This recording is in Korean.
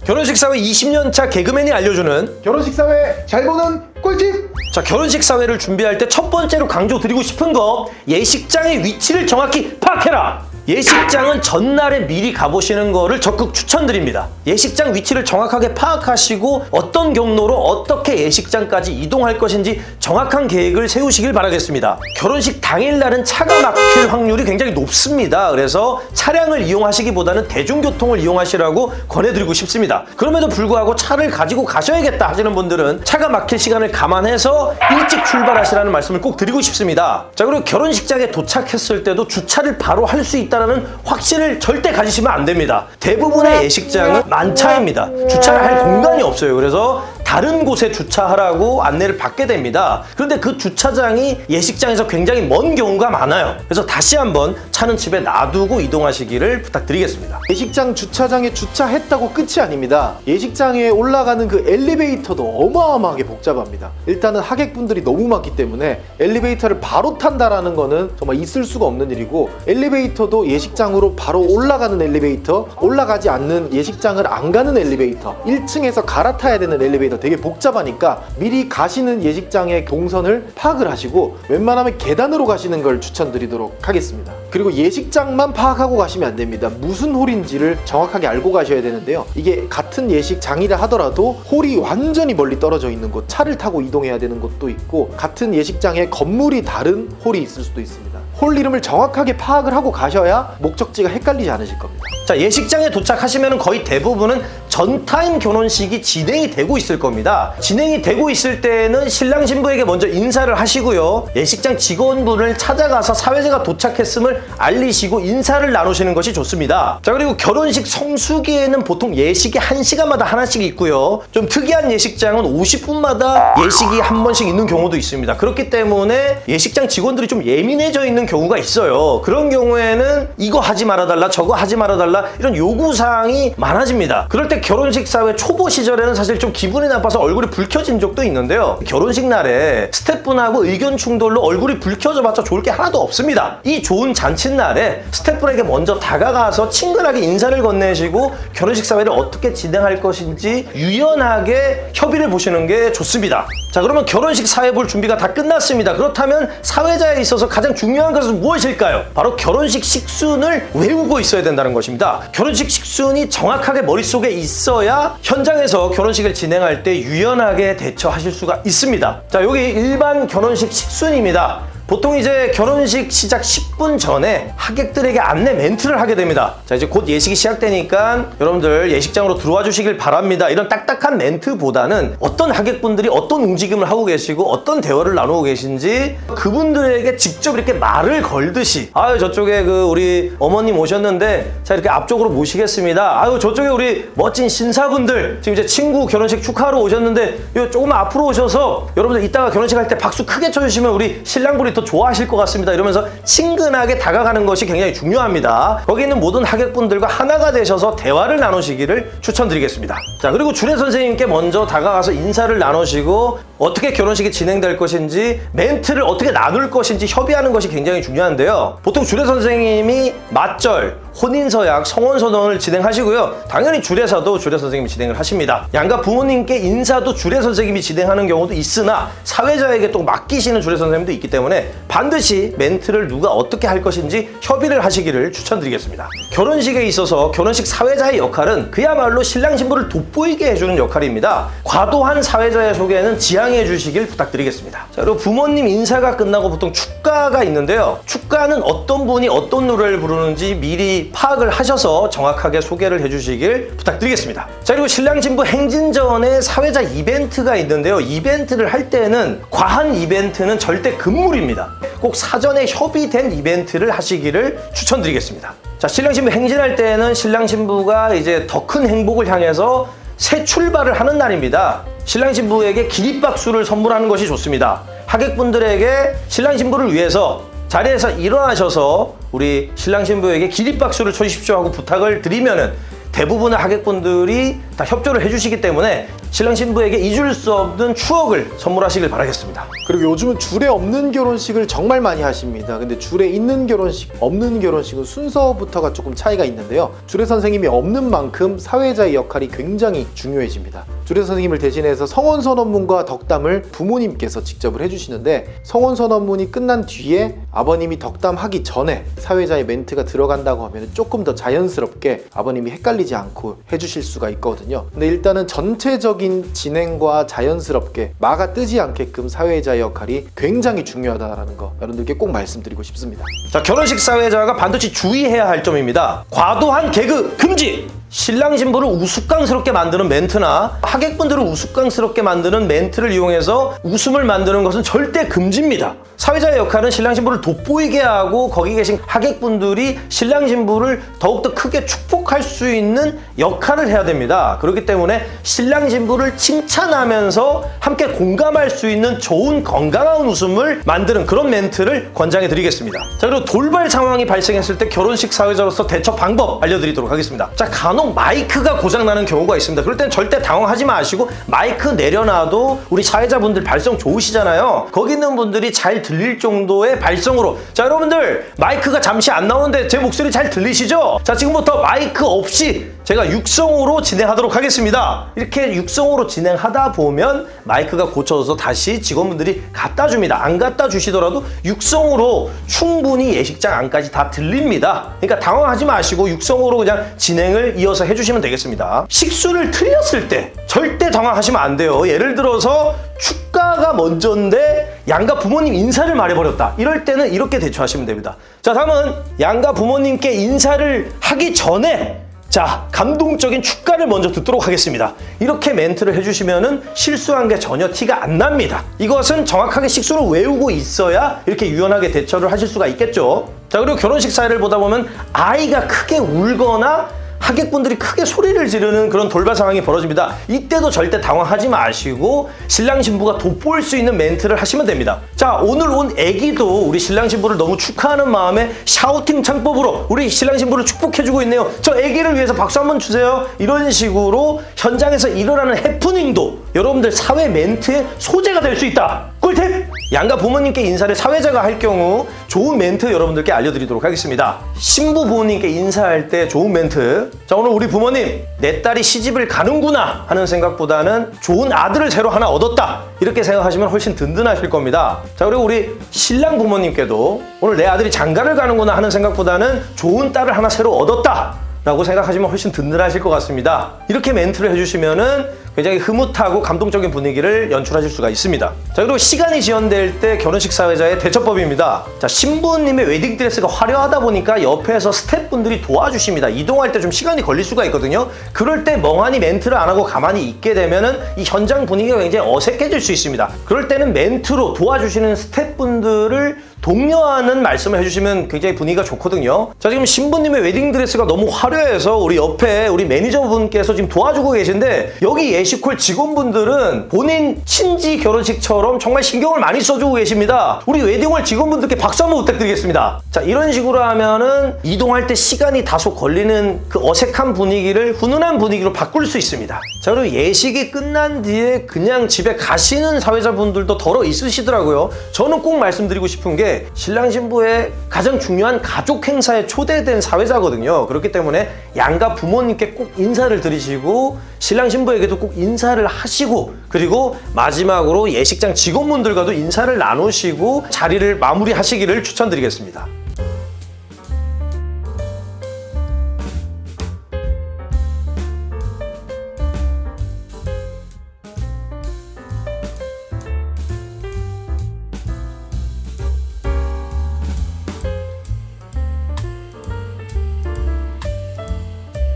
결혼식 사회 20년차 개그맨이 알려주는 결혼식 사회 잘 보는 꿀팁! 자, 결혼식 사회를 준비할 때 첫 번째로 강조드리고 싶은 거, 예식장의 위치를 정확히 파악해라! 예식장은 전날에 미리 가보시는 거를 적극 추천드립니다. 예식장 위치를 정확하게 파악하시고 어떤 경로로 어떻게 예식장까지 이동할 것인지 정확한 계획을 세우시길 바라겠습니다. 결혼식 당일날은 차가 막힐 확률이 굉장히 높습니다. 그래서 차량을 이용하시기보다는 대중교통을 이용하시라고 권해드리고 싶습니다. 그럼에도 불구하고 차를 가지고 가셔야겠다 하시는 분들은 차가 막힐 시간을 감안해서 일찍 출발하시라는 말씀을 꼭 드리고 싶습니다. 자, 그리고 결혼식장에 도착했을 때도 주차를 바로 할 수 있다는 확신을 절대 가지시면 안 됩니다. 대부분의 예식장은 만차입니다. 주차를 할 공간이 없어요. 그래서 다른 곳에 주차하라고 안내를 받게 됩니다. 그런데 그 주차장이 예식장에서 굉장히 먼 경우가 많아요. 그래서 다시 한번 차는 집에 놔두고 이동하시기를 부탁드리겠습니다. 예식장 주차장에 주차했다고 끝이 아닙니다. 예식장에 올라가는 그 엘리베이터도 어마어마하게 복잡합니다. 일단은 하객분들이 너무 많기 때문에 엘리베이터를 바로 탄다라는 거는 정말 있을 수가 없는 일이고, 엘리베이터도 예식장으로 바로 올라가는 엘리베이터, 올라가지 않는 예식장을 안 가는 엘리베이터, 1층에서 갈아타야 되는 엘리베이터 되게 복잡하니까 미리 가시는 예식장의 동선을 파악을 하시고 웬만하면 계단으로 가시는 걸 추천드리도록 하겠습니다. 그리고 예식장만 파악하고 가시면 안 됩니다. 무슨 홀인지를 정확하게 알고 가셔야 되는데요. 이게 같은 예식장이라 하더라도 홀이 완전히 멀리 떨어져 있는 곳, 차를 타고 이동해야 되는 곳도 있고, 같은 예식장에 건물이 다른 홀이 있을 수도 있습니다. 홀 이름을 정확하게 파악을 하고 가셔야 목적지가 헷갈리지 않으실 겁니다. 자, 예식장에 도착하시면 거의 대부분은 전타임 결혼식이 진행이 되고 있을 겁니다. 진행이 되고 있을 때는 신랑 신부에게 먼저 인사를 하시고요. 예식장 직원분을 찾아가서 사회자가 도착했음을 알리시고 인사를 나누시는 것이 좋습니다. 자, 그리고 결혼식 성수기에는 보통 예식이 1시간마다 하나씩 있고요. 좀 특이한 예식장은 50분마다 예식이 한 번씩 있는 경우도 있습니다. 그렇기 때문에 예식장 직원들이 좀 예민해져 있는 경우가 있어요. 그런 경우에는 이거 하지 말아달라, 저거 하지 말아달라, 이런 요구사항이 많아집니다. 그럴 때 결혼식 사회 초보 시절에는 사실 좀 기분이 나빠서 얼굴이 붉혀진 적도 있는데요. 결혼식 날에 스태프분하고 의견 충돌로 얼굴이 붉혀져봤자 좋을 게 하나도 없습니다. 이 좋은 잔칫날에 스태프분에게 먼저 다가가서 친근하게 인사를 건네시고 결혼식 사회를 어떻게 진행할 것인지 유연하게 협의를 보시는 게 좋습니다. 자, 그러면 결혼식 사회 볼 준비가 다 끝났습니다. 그렇다면 사회자에 있어서 가장 중요한 것은 무엇일까요? 바로 결혼식 식순을 외우고 있어야 된다는 것입니다. 결혼식 식순이 정확하게 머릿속에 있어야 현장에서 결혼식을 진행할 때 유연하게 대처하실 수가 있습니다. 자, 여기 일반 결혼식 식순입니다. 보통 이제 결혼식 시작 10분 전에 하객들에게 안내 멘트를 하게 됩니다. 자, 이제 곧 예식이 시작되니까 여러분들 예식장으로 들어와 주시길 바랍니다. 이런 딱딱한 멘트보다는 어떤 하객분들이 어떤 움직임을 하고 계시고 어떤 대화를 나누고 계신지 그분들에게 직접 이렇게 말을 걸듯이, 아유, 저쪽에 우리 어머님 오셨는데 자, 이렇게 앞쪽으로 모시겠습니다. 아유, 저쪽에 우리 멋진 신사분들 지금 이제 친구 결혼식 축하하러 오셨는데 조금만 앞으로 오셔서 여러분들 이따가 결혼식 할 때 박수 크게 쳐주시면 우리 신랑분이 더 좋아하실 것 같습니다. 이러면서 친근하게 다가가는 것이 굉장히 중요합니다. 거기 있는 모든 하객분들과 하나가 되셔서 대화를 나누시기를 추천드리겠습니다. 자, 그리고 주례 선생님께 먼저 다가가서 인사를 나누시고 어떻게 결혼식이 진행될 것인지, 멘트를 어떻게 나눌 것인지 협의하는 것이 굉장히 중요한데요. 보통 주례 선생님이 맞절, 혼인서약, 성혼선언을 진행하시고요. 당연히 주례사도 주례 선생님이 진행을 하십니다. 양가 부모님께 인사도 주례 선생님이 진행하는 경우도 있으나 사회자에게 또 맡기시는 주례 선생님도 있기 때문에 반드시 멘트를 누가 어떻게 할 것인지 협의를 하시기를 추천드리겠습니다. 결혼식에 있어서 결혼식 사회자의 역할은 그야말로 신랑 신부를 돋보이게 해주는 역할입니다. 과도한 사회자의 소개는 지양해 주시길 부탁드리겠습니다. 자, 그리고 부모님 인사가 끝나고 보통 축가가 있는데요. 축가는 어떤 분이 어떤 노래를 부르는지 미리 파악을 하셔서 정확하게 소개를 해주시길 부탁드리겠습니다. 자, 그리고 신랑 신부 행진 전에 사회자 이벤트가 있는데요. 이벤트를 할 때는 과한 이벤트는 절대 금물입니다. 꼭 사전에 협의된 이벤트를 하시기를 추천드리겠습니다. 자, 신랑 신부 행진할 때는 신랑 신부가 이제 더 큰 행복을 향해서 새 출발을 하는 날입니다. 신랑 신부에게 기립박수를 선물하는 것이 좋습니다. 하객분들에게 신랑 신부를 위해서 자리에서 일어나셔서 우리 신랑 신부에게 기립박수를 쳐주십시오 하고 부탁을 드리면은 대부분의 하객분들이 다 협조를 해주시기 때문에 신랑 신부에게 잊을 수 없는 추억을 선물하시길 바라겠습니다. 그리고 요즘은 줄에 없는 결혼식을 정말 많이 하십니다. 근데 줄에 있는 결혼식, 없는 결혼식은 순서부터가 조금 차이가 있는데요. 주례 선생님이 없는 만큼 사회자의 역할이 굉장히 중요해집니다. 주례 선생님을 대신해서 성원 선언문과 덕담을 부모님께서 직접 해주시는데, 성원 선언문이 끝난 뒤에 아버님이 덕담하기 전에 사회자의 멘트가 들어간다고 하면 조금 더 자연스럽게 아버님이 헷갈리지 않고 해주실 수가 있거든요. 근데 일단은 전체적인 진행과 자연스럽게 마가 뜨지 않게끔 사회자의 역할이 굉장히 중요하다는 거 여러분들께 꼭 말씀드리고 싶습니다. 자, 결혼식 사회자가 반드시 주의해야 할 점입니다. 과도한 개그 금지! 신랑 신부를 우스꽝스럽게 만드는 멘트나 하객분들을 우스꽝스럽게 만드는 멘트를 이용해서 웃음을 만드는 것은 절대 금지입니다. 사회자의 역할은 신랑 신부를 돋보이게 하고 거기 계신 하객분들이 신랑 신부를 더욱더 크게 축복할 수 있는 역할을 해야 됩니다. 그렇기 때문에 신랑 신부를 칭찬하면서 함께 공감할 수 있는 좋은 건강한 웃음을 만드는 그런 멘트를 권장해 드리겠습니다. 자, 그리고 돌발 상황이 발생했을 때 결혼식 사회자로서 대처 방법 알려드리도록 하겠습니다. 자, 간혹 마이크가 고장나는 경우가 있습니다. 그럴 땐 절대 당황하지 마시고 마이크 내려놔도 우리 사회자분들 발성 좋으시잖아요. 거기 있는 분들이 잘 들릴 정도의 발성으로, 자, 여러분들 마이크가 잠시 안 나오는데 제 목소리 잘 들리시죠? 자, 지금부터 마이크 없이 제가 육성으로 진행하도록 하겠습니다. 이렇게 육성으로 진행하다 보면 마이크가 고쳐져서 다시 직원분들이 갖다 줍니다. 안 갖다 주시더라도 육성으로 충분히 예식장 안까지 다 들립니다. 그러니까 당황하지 마시고 육성으로 그냥 진행을 이어서 해주시면 되겠습니다. 식수를 틀렸을 때 절대 당황하시면 안 돼요. 예를 들어서 축가가 먼저인데 양가 부모님 인사를 말해버렸다. 이럴 때는 이렇게 대처하시면 됩니다. 자, 다음은 양가 부모님께 인사를 하기 전에 자, 감동적인 축가를 먼저 듣도록 하겠습니다. 이렇게 멘트를 해주시면은 실수한 게 전혀 티가 안 납니다. 이것은 정확하게 식수를 외우고 있어야 이렇게 유연하게 대처를 하실 수가 있겠죠. 자, 그리고 결혼식 사회를 보다 보면 아이가 크게 울거나 하객분들이 크게 소리를 지르는 그런 돌발 상황이 벌어집니다. 이때도 절대 당황하지 마시고 신랑 신부가 돋보일 수 있는 멘트를 하시면 됩니다. 자, 오늘 온 애기도 우리 신랑 신부를 너무 축하하는 마음에 샤우팅 창법으로 우리 신랑 신부를 축복해주고 있네요. 저 애기를 위해서 박수 한번 주세요. 이런 식으로 현장에서 일어나는 해프닝도 여러분들 사회 멘트의 소재가 될 수 있다. 꿀팁! 양가 부모님께 인사를 사회자가 할 경우 좋은 멘트 여러분들께 알려드리도록 하겠습니다. 신부 부모님께 인사할 때 좋은 멘트. 자, 오늘 우리 부모님 내 딸이 시집을 가는구나 하는 생각보다는 좋은 아들을 새로 하나 얻었다 이렇게 생각하시면 훨씬 든든하실 겁니다. 자, 그리고 우리 신랑 부모님께도 오늘 내 아들이 장가를 가는구나 하는 생각보다는 좋은 딸을 하나 새로 얻었다 라고 생각하시면 훨씬 든든하실 것 같습니다. 이렇게 멘트를 해주시면은 굉장히 흐뭇하고 감동적인 분위기를 연출하실 수가 있습니다. 자, 그리고 시간이 지연될 때 결혼식 사회자의 대처법입니다. 자, 신부님의 웨딩드레스가 화려하다 보니까 옆에서 스태프분들이 도와주십니다. 이동할 때 좀 시간이 걸릴 수가 있거든요. 그럴 때 멍하니 멘트를 안 하고 가만히 있게 되면은 이 현장 분위기가 굉장히 어색해질 수 있습니다. 그럴 때는 멘트로 도와주시는 스태프분들을 독려하는 말씀을 해주시면 굉장히 분위기가 좋거든요. 자, 지금 신부님의 웨딩드레스가 너무 화려해서 우리 옆에 우리 매니저분께서 지금 도와주고 계신데 여기 예식홀 직원분들은 본인 친지 결혼식처럼 정말 신경을 많이 써주고 계십니다. 우리 웨딩홀 직원분들께 박수 한번 부탁드리겠습니다. 자, 이런 식으로 하면은 이동할 때 시간이 다소 걸리는 그 어색한 분위기를 훈훈한 분위기로 바꿀 수 있습니다. 자, 그리고 예식이 끝난 뒤에 그냥 집에 가시는 사회자분들도 덜어 있으시더라고요. 저는 꼭 말씀드리고 싶은 게 신랑 신부의 가장 중요한 가족 행사에 초대된 사회자거든요. 그렇기 때문에 양가 부모님께 꼭 인사를 드리시고 신랑 신부에게도 꼭 인사를 하시고 그리고 마지막으로 예식장 직원분들과도 인사를 나누시고 자리를 마무리하시기를 추천드리겠습니다.